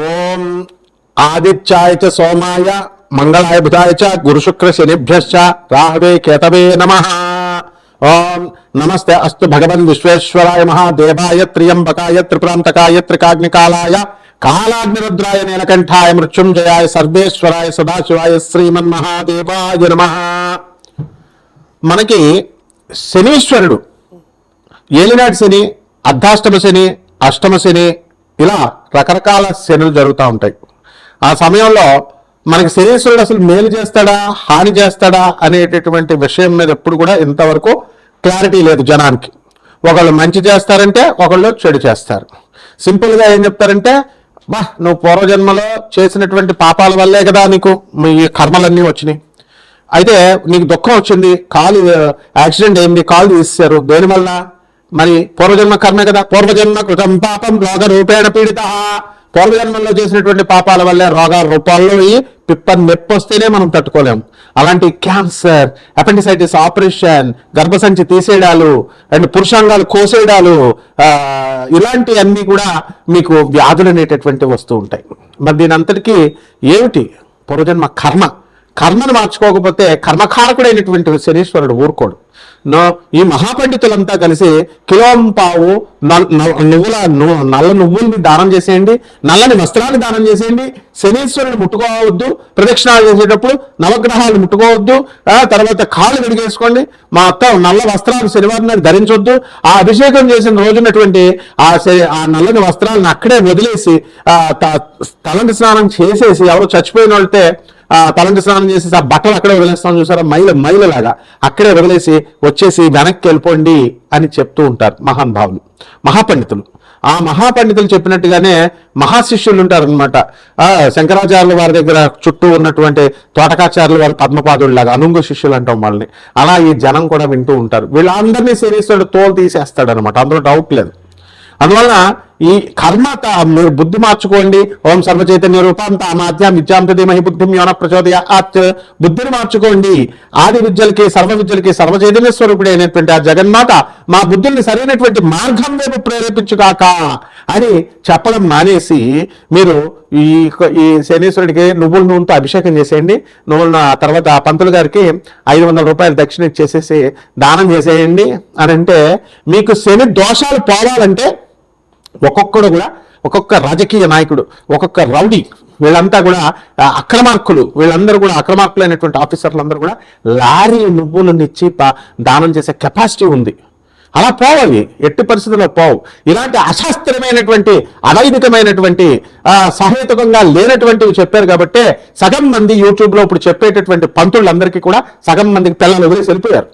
ఓం ఆదిత్యాయ చ సోమాయ మంగళాయ బుధాయ చ గురుశుక్ర శనిభ్యశ్చ రాహవే కేతవే నమః. ఓం నమస్తే అస్తు భగవన్ విశ్వేశ్వరాయ మహాదేవాయ త్ర్యంబకాయ త్రిపురాంతకాయ త్రికాగ్నికాలాయ కాలాగ్నిరుద్రాయ నీలకంఠాయ మృత్యుంజయాయ సర్వేశ్వరాయ సదాశివాయ శ్రీమన్మహాదేవాయ నమః. మనకి శనీశ్వరుడు ఏలినాటి శని, అర్ధాష్టమ శని, అష్టమ శని, ఇలా రకరకాల శనులు జరుగుతూ ఉంటాయి. ఆ సమయంలో మనకి శనీశ్వరుడు అసలు మేలు చేస్తాడా హాని చేస్తాడా అనేటటువంటి విషయం మీద ఎప్పుడు కూడా ఇంతవరకు క్లారిటీ లేదు జనానికి. ఒకళ్ళు మంచి చేస్తారంటే ఒకళ్ళు చెడు చేస్తారు. సింపుల్గా ఏం చెప్తారంటే, నువ్వు పూర్వజన్మలో చేసినటువంటి పాపాల వల్లే కదా నీకు ఈ కర్మలన్నీ వచ్చినాయి. అయితే నీకు దుఃఖం వచ్చింది, కాలు యాక్సిడెంట్ అయింది, కాలు తీసేశారు, దేనివల్ల? మరి పూర్వజన్మ కర్మే కదా. పూర్వజన్మ కృతం పాపం రోగ రూపేణ పీడిత. పూర్వజన్మల్లో చేసినటువంటి పాపాల వల్లే రోగాల రూపాల్లో ఈ పిప్పని నొప్పి వస్తేనే మనం తట్టుకోలేము. అలాంటి క్యాన్సర్, అపెండిసైటిస్ ఆపరేషన్, గర్భసంచి తీసేయడాలు అండ్ పురుషాంగాలు కోసేయడాలు, ఇలాంటివన్నీ కూడా మీకు వ్యాధులు అనేటటువంటి వస్తూ ఉంటాయి. మరి దీని అంతటికీ ఏమిటి? పూర్వజన్మ కర్మను మార్చుకోకపోతే కర్మకారకుడైనటువంటి శనీశ్వరుడు ఊరుకోడు. ఈ మహాపండితులంతా కలిసి కిలోంపావు నల్ల నువ్వుల్ని దానం చేసేయండి, నల్లని వస్త్రాన్ని దానం చేసేయండి, శనీశ్వరుని ముట్టుకోవద్దు, ప్రదక్షిణాలు చేసేటప్పుడు నవగ్రహాలు ముట్టుకోవద్దు, తర్వాత కాళ్ళు విడిగేసుకోండి, మా అక్క నల్ల వస్త్రాలు శనివారం నాడు ధరించొద్దు. ఆ అభిషేకం చేసిన రోజునటువంటి ఆ నల్లని వస్త్రాలను అక్కడే వదిలేసి తలంటి స్నానం చేసేసి, ఎవరు చచ్చిపోయిన వాళ్ళతే తలంటి స్నానం చేసేసి ఆ బట్టలు అక్కడే వదిలేస్తాం చూసారా, మైలలాగా అక్కడే వదిలేసి వచ్చేసి వెనక్కి వెళ్ళిపోండి అని చెప్తూ ఉంటారు మహానుభావులు, మహాపండితులు. ఆ మహాపండితులు చెప్పినట్టుగానే మహాశిష్యులు ఉంటారనమాట. శంకరాచార్యుల వారి దగ్గర చుట్టూ ఉన్నటువంటి తోటకాచార్యుల వారి పద్మపాదుల్లాగా అనుంగు శిష్యులు అంటాం వాళ్ళని. అలా ఈ జనం కూడా వింటూ ఉంటారు. వీళ్ళందరినీ శనీశ్వరుడు తోలు తీసేస్తాడు అనమాట, అందులో డౌట్ లేదు. అందువలన ఈ కర్మ మీరు బుద్ధి మార్చుకోండి. ఓం సర్వచైతన్య రూపం తామాద్యం విద్యాం తదేమహి బుద్ధిం యోన ప్రచోదయాత్. బుద్ధిని మార్చుకోండి. ఆది విద్యలకి సర్వ విద్యలకి సర్వచైతన్య స్వరూపుడు అయినటువంటి ఆ జగన్మాత మా బుద్ధుల్ని సరైనటువంటి మార్గం వైపు ప్రేరేపించుగాక అని చెప్పడం మానేసి మీరు ఈ శనీశ్వరుడికి నువ్వుల నూనెతో అభిషేకం చేసేయండి. నువ్వుల తర్వాత పంతులు గారికి 500 రూపాయలు దక్షిణ ఇచ్చేసేసి దానం చేసేయండి అని అంటే, మీకు శని దోషాలు పోవాలంటే ఒక్కొక్కడు కూడా, ఒక్కొక్క రాజకీయ నాయకుడు, ఒక్కొక్క రౌడీ, వీళ్ళంతా కూడా అక్రమార్కులు, వీళ్ళందరూ కూడా అక్రమార్కులైనటువంటి ఆఫీసర్లందరూ కూడా లారీ నువ్వులనిచ్చి దానం చేసే కెపాసిటీ ఉంది. అలా పోవాలి, ఎట్టి పరిస్థితుల్లో పోవు. ఇలాంటి అశాస్త్రమైనటువంటి అవైదికమైనటువంటి సహేతుకంగా లేనటువంటివి చెప్పారు కాబట్టి సగం మంది యూట్యూబ్లో ఇప్పుడు చెప్పేటటువంటి పంతులందరికీ కూడా సగం మందికి పిల్లలు వదిలేసి వెళ్ళిపోయారు.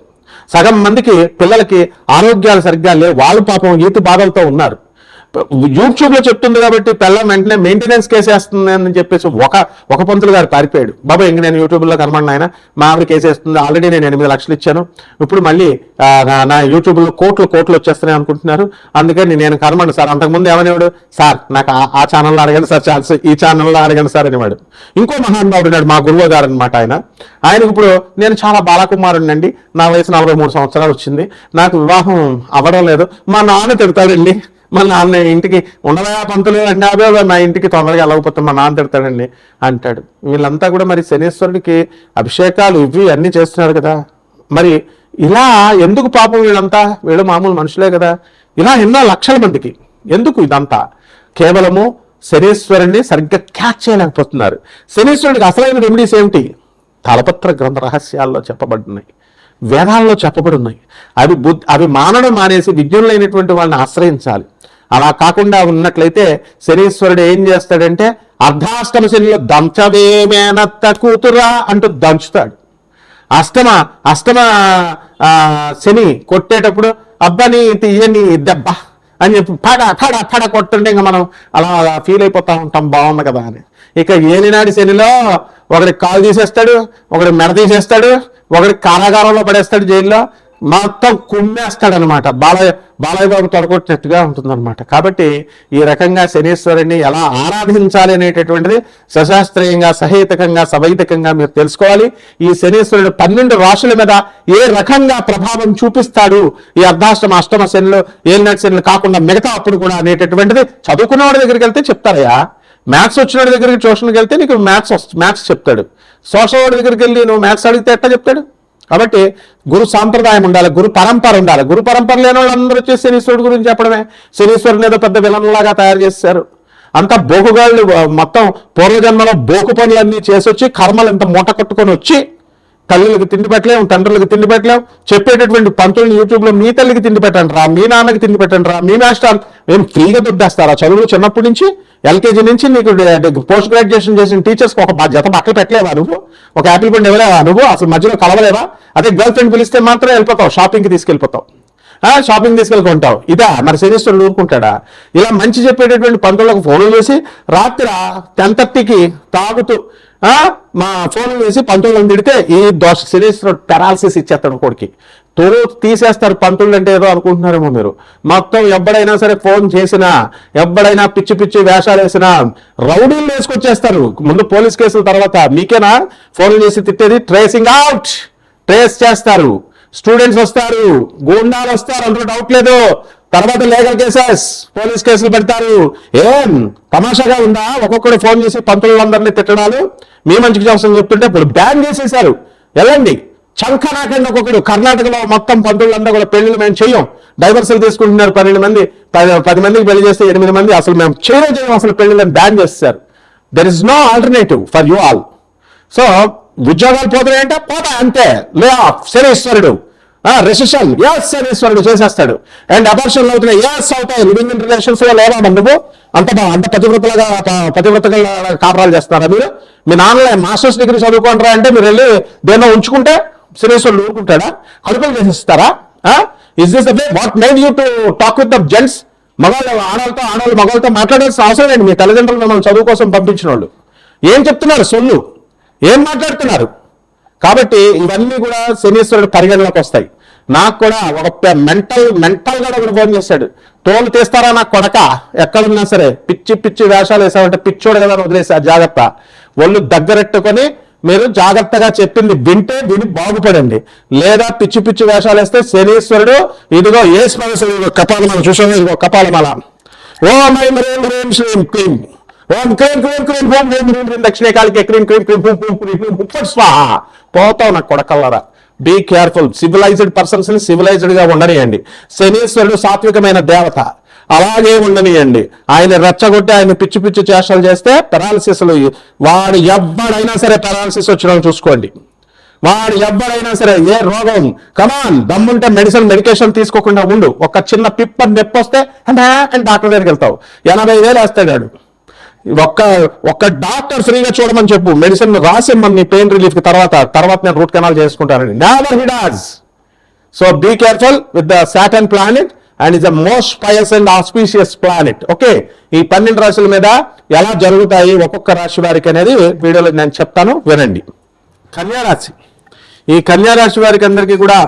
సగం మందికి పిల్లలకి ఆరోగ్యాలు సరిగ్గా లేవు, వాళ్ళు పాపం ఈతి బాధలతో ఉన్నారు. యూట్యూబ్లో చెప్తుంది కాబట్టి పిల్లలు వెంటనే మెయింటెనెన్స్ కేసేస్తుంది అని చెప్పేసి ఒక పంతులు గారు పారిపోయాడు. బాబా ఇంక నేను యూట్యూబ్లో కనబడిన ఆయన మా ఆవిడ కేసేస్తుంది, ఆల్రెడీ నేను 8 లక్షలు ఇచ్చాను, ఇప్పుడు మళ్ళీ నా యూట్యూబ్లో కోట్లు వచ్చేస్తున్నాయి అనుకుంటున్నారు, అందుకని నేను కనబడి సార్. అంతకుముందు ఏమనేవాడు, సార్ నాకు ఆ ఛానల్లో అడగండి సార్, ఈ ఛానల్లో అడగండి సార్ అనేవాడు. ఇంకో మహానుభావుడు ఉన్నాడు, మా గురువు గారు అనమాట. ఆయనకు ఇప్పుడు నేను చాలా బాలకుమారుడినండి, నా వయసు 43 సంవత్సరాలు వచ్చింది, నాకు వివాహం అవ్వడం లేదు, మా నాన్న తిడతాడండి, మా నాన్న ఇంటికి ఉండవా పంతులు అంటే నా ఇంటికి తొందరగా వెళ్ళకపోతే మా నాన్న తిడతాడండి అంటాడు. వీళ్ళంతా కూడా మరి శనీశ్వరుడికి అభిషేకాలు ఇవి అన్నీ చేస్తున్నారు కదా. మరి ఇలా ఎందుకు పాపం వీళ్ళు మామూలు మనుషులే కదా. ఇలా ఎన్నో లక్షల మందికి ఎందుకు ఇదంతా? కేవలము శనీశ్వరుడిని సరిగ్గా క్యాచ్ చేయలేకపోతున్నారు. శనీశ్వరుడికి అసలైన రెమెడీస్ ఏమిటి? తాళపత్ర గ్రంథ రహస్యాల్లో చెప్పబడున్నాయి, వేదాల్లో చెప్పబడి ఉన్నాయి. అవి మానడం మానేసి విజ్ఞులైనటువంటి వాళ్ళని ఆశ్రయించాలి. అలా కాకుండా ఉన్నట్లయితే శనీశ్వరుడు ఏం చేస్తాడంటే, అర్ధాష్టమ శనిలో దంచవేమేనత్త కూతురా అంటూ దంచుతాడు. అష్టమ శని కొట్టేటప్పుడు అబ్బని తీయని దెబ్బ అని చెప్పి ఫడ కొట్టుంటే ఇంకా మనం అలా ఫీల్ అయిపోతా ఉంటాం, బాగుంది కదా అని. ఇక ఏలినాడి శనిలో ఒకరికి కాలు తీసేస్తాడు, ఒకరికి మెడ తీసేస్తాడు, ఒకరికి కారాగారంలో పడేస్తాడు, జైల్లో మొత్తం కుమ్మేస్తాడు అనమాట. బాలయ్య బాబు తొడగొట్టినట్టుగా ఉంటుందన్నమాట. కాబట్టి ఈ రకంగా శనీశ్వరుని ఎలా ఆరాధించాలి అనేటటువంటిది సశాస్త్రీయంగా, సహేతుకంగా, సవైదికంగా మీరు తెలుసుకోవాలి. ఈ శనీశ్వరుడు 12 రాశుల మీద ఏ రకంగా ప్రభావం చూపిస్తాడు, ఈ అర్ధాష్టమ అష్టమ శనులు ఏలినాటి శనులు కాకుండా మిగతా అప్పుడు కూడా అనేటటువంటిది చదువుకున్నవాడి దగ్గరికి వెళ్తే చెప్తారయ్యా. మ్యాథ్స్ వచ్చిన వాడి దగ్గరికి ట్యూషన్కి వెళ్తే నీకు మ్యాథ్స్ చెప్తాడు. సోషల్ వాడి దగ్గరికి వెళ్ళి నువ్వు మ్యాథ్స్ అడిగితే ఎట్లా చెప్తాడు? కాబట్టి గురు సాంప్రదాయం ఉండాలి, గురు పరంపర ఉండాలి. గురు పరంపర లేని వాళ్ళు అందరూ వచ్చి శనీశ్వరుడు గురించి చెప్పడమే. శనీశ్వరుని ఏదో పెద్ద విలన్లాగా తయారు చేశారు. అంతా బోకుగాళ్ళు మొత్తం పూర్వజన్మలో బోకు పనులన్నీ చేసి వచ్చి కర్మలు ఎంత మూట కట్టుకొని వచ్చి తల్లులకు తిండి పెట్టలేము, తండ్రులకు తిండి పెట్టలేము. చెప్పేటటువంటి పంతులను యూట్యూబ్లో మీ తల్లికి తిండి పెట్టండి రా, మీ నాన్నకి తిండి పెట్టండి రా, మీ మాస్టర్ మేము ఫ్రీగా దుద్దేస్తారా? చదువులు చిన్నప్పటి నుంచి ఎల్కేజీ నుంచి నీకు పోస్ట్ గ్రాడ్యుయేషన్ చేసిన టీచర్స్కి ఒక జత బట్టలు పెట్టలేవా నువ్వు? ఒక యాపిల్ పండు ఇవ్వలేవా నువ్వు? అసలు మధ్యలో కలవలేవా? అదే గర్ల్ ఫ్రెండ్ పిలిస్తే మాత్రం వెళ్ళిపోతావు, షాపింగ్కి తీసుకెళ్ళిపోతావు, షాపింగ్ తీసుకెళ్ళుకుంటావు. ఇదా మరి శనీశ్వరుడు ఊరుకుంటాడా? ఇలా మంచి చెప్పేటటువంటి పంతులకు ఫోన్లు చేసి రాత్రి 10:30కి తాగుతూ మా ఫోన్లు చేసి పంతులను తిడితే ఈ శనీశ్వరుడు పెరాలసిస్ ఇచ్చేస్తాడు కొడుకి. తీసేస్తారు. పంతులు అంటే ఏదో అనుకుంటున్నారేమో మీరు. మొత్తం ఎవ్వడైనా సరే ఫోన్ చేసినా, ఎవ్వడైనా పిచ్చి పిచ్చి వేషాలు వేసినా రౌడీలు వేసుకొచ్చేస్తారు. ముందు పోలీస్ కేసుల తర్వాత మీకేనా ఫోన్లు చేసి తిట్టేది? ట్రేసింగ్ అవుట్, ట్రేస్ చేస్తారు. స్టూడెంట్స్ వస్తారు, గూండాలు వస్తారు, అందులో డౌట్ లేదు. తర్వాత లీగల్ కేసెస్, పోలీస్ కేసులు పెడతారు. ఏం తమాషాగా ఉందా? ఒక్కొక్కడు ఫోన్ చేసి పంతులందరినీ తిట్టడాలు, మీ మంచికి చేస్తామని చెప్తుంటే ఇప్పుడు బ్యాన్ చేసేశారు. వెళ్ళండి చంక నాకండి. ఒక్కొక్కడు కర్ణాటకలో మొత్తం పంతులందరూ కూడా పెళ్లిళ్ళు మేము చెయ్యం, డైవర్సల్ తీసుకుంటున్నారు. 12 మంది 10 మందికి పెళ్లి చేస్తే 8 మంది అసలు మేము చేయం అసలు పెళ్లిళ్ళని బ్యాన్ చేస్తారు. There is no alternative for you all. So ఉద్యోగాలు పోతున్నాయంటే పోతాయి అంతే. లే ఆఫ్ శనీశ్వరుడు, రెసిషన్ ఎస్ శనీశ్వరుడు చేసేస్తాడు. అండ్ అబార్షన్లు అవుతున్నాయి, ఎస్ అవుతాయి. లివింగ్ ఇన్ రిలేషన్స్ లో లేదా నువ్వు అంత పతివ్రతగా కాపురాలు చేస్తారా మీరు? మీ నాన్న మాస్టర్స్ డిగ్రీ చదువుకుంటారా అంటే మీరు వెళ్ళి దేన్నో ఉంచుకుంటే శనీశ్వరుడు ఊరుకుంటాడా? కడుపులు చేసేస్తారా? Is this the way what made you to talk with the gents? ఆడవాళ్ళు మగవాళ్ళతో మాట్లాడాల్సిన అవసరం లేదు. మీ తల్లిదండ్రులు మిమ్మల్ని చదువు కోసం పంపించిన వాళ్ళు ఏం చెప్తున్నారు? సొల్లు ఏం మాట్లాడుతున్నారు? కాబట్టి ఇవన్నీ కూడా శనీశ్వరుడు పరిగణలోకి వస్తాయి. నాకు కూడా ఒక మెంటల్గా ఒకటి ఫోన్ చేశాడు. తోలు తీస్తారా నాకు కొడక, ఎక్కడున్నా సరే పిచ్చి వేషాలు వేసామంటే పిచ్చోడు కదా వదిలేసా, జాగ్రత్త. ఒళ్ళు దగ్గరెట్టుకొని మీరు జాగ్రత్తగా చెప్పింది విని బాగుపడండి. లేదా పిచ్చి వేషాలు వేస్తే శనీశ్వరుడు ఇదిగో ఏ స్మరణ కపాలమాల చూసాము, ఇదిగో కపాలమాల. ఓం ఐం హ్రీం హ్రీం శ్రీం క్లీం, ఓం క్లీం క్లీం క్లీం ఓం హ్రీం హ్రీం హ్రీం దక్షిణేకాలికి క్లీం క్లీం క్లీం క్లీం స్వాహ. పోతావు నాకు కొడకల్లరా. Be careful. సివిలైజ్డ్ పర్సన్స్ ని సివిలైజ్డ్ గా ఉండనియండి. శనీశ్వరుడు సాత్వికమైన దేవత, అలాగే ఉండనియండి. ఆయన రెచ్చగొట్టి ఆయన పిచ్చి చేష్టలు చేస్తే పెరాలసిస్లు, వాడు ఎవ్వడైనా సరే పెరాలసిస్ వచ్చిన చూసుకోండి. వాడు ఎవ్వడైనా సరే ఏ రోగం, కమాన్ దమ్ముంటే మెడికేషన్ తీసుకోకుండా ఉండు. ఒక చిన్న పిప్పర్ నొప్పి వస్తే అని డాక్టర్ దగ్గరికి వెళ్తావు, 80,000 వేస్తాడు. ఒక్క డాక్టర్ ఫ్రీగా చూడమని చెప్పు, మెడిసిన్ రాసిమ్మని నీ పెయిన్ రిలీఫ్ కి. తర్వాత నేను రూట్ కెనాల్ చేసుకుంటానని. Never he does. So be careful with the Saturn planet and is the most pious and auspicious planet. Okay, ఈ 12 రాశుల మీద ఎలా జరుగుతాయి ఒక్కొక్క రాశి వారికి అనేది వీడియోలో నేను చెప్తాను, వినండి. కన్యారాశి. ఈ కన్యారాశి వారికి అందరికీ కూడా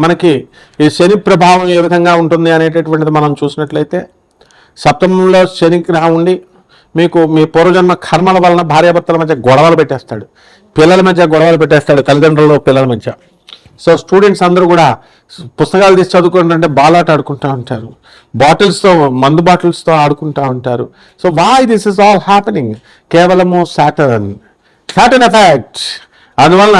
మనకి ఈ శని ప్రభావం ఏ విధంగా ఉంటుంది అనేటటువంటిది మనం చూసినట్లయితే, సప్తమంలో శని గ్రహం ఉండి మీకు మీ పూర్వజన్మ కర్మల వలన భార్యాభర్తల మధ్య గొడవలు పెట్టేస్తాడు, పిల్లల మధ్య గొడవలు పెట్టేస్తాడు, తల్లిదండ్రులు పిల్లల మధ్య. సో స్టూడెంట్స్ అందరూ కూడా పుస్తకాలు తీసి చదువుకుంటుంటే బాలాట ఆడుకుంటూ ఉంటారు, మందు బాటిల్స్తో ఆడుకుంటూ ఉంటారు. So why this is all happening? కేవలము సాటర్న్ ఎఫెక్ట్. అందువలన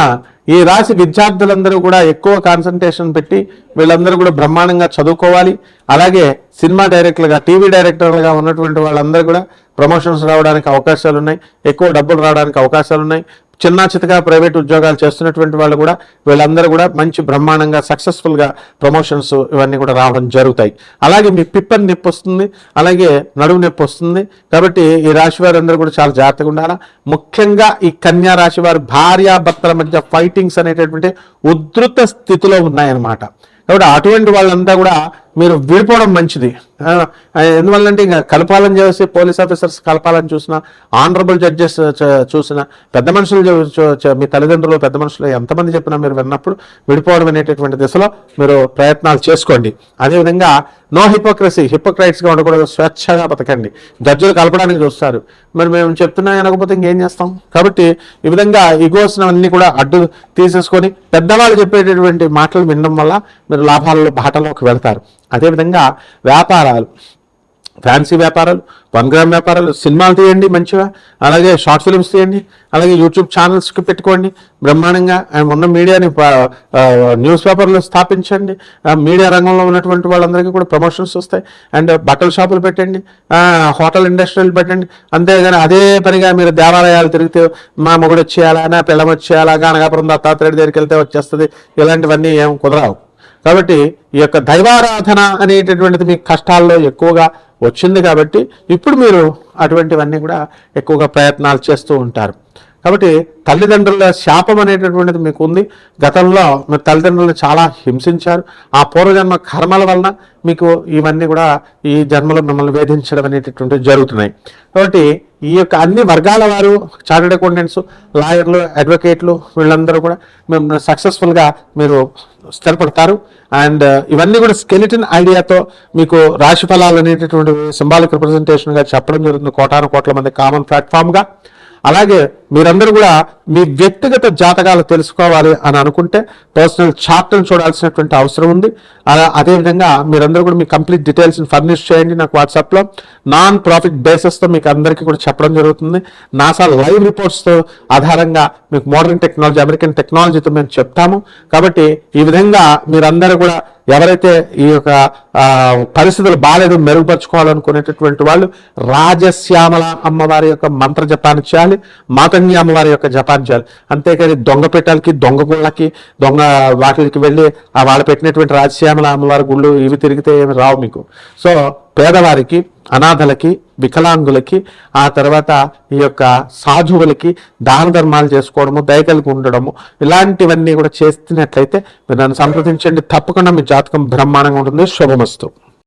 ఈ రాశి విద్యార్థులందరూ కూడా ఎక్కువ కాన్సన్ట్రేషన్ పెట్టి వీళ్ళందరూ కూడా బ్రహ్మాండంగా చదువుకోవాలి. అలాగే సినిమా డైరెక్టర్లుగా, టీవీ డైరెక్టర్లుగా ఉన్నటువంటి వాళ్ళందరూ కూడా ప్రమోషన్స్ రావడానికి అవకాశాలు ఉన్నాయి, ఎక్కువ డబ్బులు రావడానికి అవకాశాలు ఉన్నాయి. చిన్నచితగా ప్రైవేట్ ఉద్యోగాలు చేస్తున్నటువంటి వాళ్ళు కూడా వీళ్ళందరూ కూడా మంచి బ్రహ్మాండంగా సక్సెస్ఫుల్గా ప్రమోషన్స్ ఇవన్నీ కూడా రావడం జరుగుతాయి. అలాగే మీ పిప్పని నొప్పి వస్తుంది, అలాగే నడుము నొప్పి వస్తుంది. కాబట్టి ఈ రాశి వారందరూ కూడా చాలా జాగ్రత్తగా ఉండాలి. ముఖ్యంగా ఈ కన్యా రాశి వారు భార్యాభర్తల మధ్య ఫైటింగ్స్ అనేటటువంటి ఉధృత స్థితిలో ఉన్నాయన్నమాట. కాబట్టి అటువంటి వాళ్ళంతా కూడా మీరు విడిపోవడం మంచిది. ఎందువల్లంటే ఇంకా కలపాలని చేసి పోలీస్ ఆఫీసర్స్ కలపాలని చూసినా, ఆనరబుల్ జడ్జెస్ చూసినా, పెద్ద మనుషులు మీ తల్లిదండ్రులు పెద్ద మనుషులు ఎంతమంది చెప్పినా మీరు విన్నప్పుడు విడిపోవడం అనేటటువంటి దిశలో మీరు ప్రయత్నాలు చేసుకోండి. అదేవిధంగా నో హిపోక్రైట్స్గా ఉండకూడదు, స్వేచ్ఛగా బతకండి. జడ్జిలు కలపడానికి చూస్తారు, మరి మేము చెప్తున్నా అనకపోతే ఇంకేం చేస్తాం? కాబట్టి ఈ విధంగా ఈగోస్ అన్ని కూడా అడ్డు తీసేసుకొని పెద్దవాళ్ళు చెప్పేటటువంటి మాటలు వినడం వల్ల మీరు లాభాలలో బాటలోకి వెళ్తారు. అదేవిధంగా వ్యాపారాలు, ఫ్యాన్సీ వ్యాపారాలు, 1 గ్రామ్ వ్యాపారాలు, సినిమాలు తీయండి మంచిగా, అలాగే షార్ట్ ఫిల్మ్స్ తీయండి, అలాగే యూట్యూబ్ ఛానల్స్కి పెట్టుకోండి బ్రహ్మాండంగా. అండ్ ఉన్న మీడియాని న్యూస్ పేపర్లో స్థాపించండి. మీడియా రంగంలో ఉన్నటువంటి వాళ్ళందరికీ కూడా ప్రమోషన్స్ వస్తాయి. అండ్ బట్టల షాపులు పెట్టండి, హోటల్ ఇండస్ట్రీలు పెట్టండి. అంతేగాని అదే పనిగా మీరు దేవాలయాలు తిరిగితే మా మొగుడు వచ్చేయాలా, నా పిల్లం వచ్చేయాలా, గానగాపురం దత్తాత్రేయుడి దగ్గరికి వెళ్తే వచ్చేస్తుంది, ఇలాంటివన్నీ ఏం కుదరావు. కాబట్టి ఈ యొక్క దైవారాధన అనేటటువంటిది మీ కష్టాల్లో ఎక్కువగా వచ్చింది కాబట్టి ఇప్పుడు మీరు అటువంటివన్నీ కూడా ఎక్కువగా ప్రయత్నాలు చేస్తూ ఉంటారు. కాబట్టి తల్లిదండ్రుల శాపం అనేటటువంటిది మీకు ఉంది. గతంలో మీరు తల్లిదండ్రులను చాలా హింసించారు. ఆ పూర్వజన్మ కర్మల వలన మీకు ఇవన్నీ కూడా ఈ జన్మలో మిమ్మల్ని వేధించడం అనేటటువంటివి జరుగుతున్నాయి. కాబట్టి ఈ యొక్క అన్ని వర్గాల వారు, చార్టెడ్ అకౌంటెంట్స్, లాయర్లు, అడ్వకేట్లు, వీళ్ళందరూ కూడా మేము సక్సెస్ఫుల్గా మీరు స్థిరపడతారు. అండ్ ఇవన్నీ కూడా స్కెలిటన్ ఐడియాతో మీకు రాశి ఫలాలు అనేటటువంటి సింబాలిక్ రిప్రజెంటేషన్గా చెప్పడం జరుగుతుంది, కోటాను కోట్ల మంది కామన్ ప్లాట్ఫామ్గా. అలాగే మీరందరూ కూడా మీ వ్యక్తిగత జాతకాలు తెలుసుకోవాలి అని అనుకుంటే పర్సనల్ చార్ట్ను చూడాల్సినటువంటి అవసరం ఉంది. అదేవిధంగా మీరందరూ కూడా మీ కంప్లీట్ డీటెయిల్స్ని ఫర్నిష్ చేయండి నాకు వాట్సాప్లో. నాన్ ప్రాఫిట్ బేసిస్తో మీకు అందరికీ కూడా చెప్పడం జరుగుతుంది. నాసా లైవ్ రిపోర్ట్స్తో ఆధారంగా మీకు మోడర్న్ టెక్నాలజీ, అమెరికన్ టెక్నాలజీతో మేము చెప్తాము. కాబట్టి ఈ విధంగా మీరందరూ కూడా ఎవరైతే ఈ యొక్క పరిస్థితులు బాగాలేదు, మెరుగుపరుచుకోవాలనుకునేటటువంటి వాళ్ళు రాజశ్యామల అమ్మవారి యొక్క మంత్ర జపాన్ని చేయాలి, మాతంగి అమ్మవారి యొక్క జపాన్ని చేయాలి. అంతేకాని దొంగ పెట్టాలకి, దొంగ గుళ్ళకి, దొంగ వాటికి వెళ్ళి వాళ్ళు పెట్టినటువంటి రాజశ్యామల అమ్మవారి గుళ్ళు ఇవి తిరిగితే ఏమి రావు మీకు. సో పేదవారికి, అనాథలకి, వికలాంగులకి, ఆ తర్వాత ఈ యొక్క సాధువులకి దాన ధర్మాలు చేసుకోవడము, దయకలిగి ఉండడము, ఇలాంటివన్నీ కూడా చేస్తున్నట్లయితే మీరు నన్ను సంప్రదించండి. తప్పకుండా మీ జాతకం బ్రహ్మాండంగా ఉంటుంది. శుభమస్తు.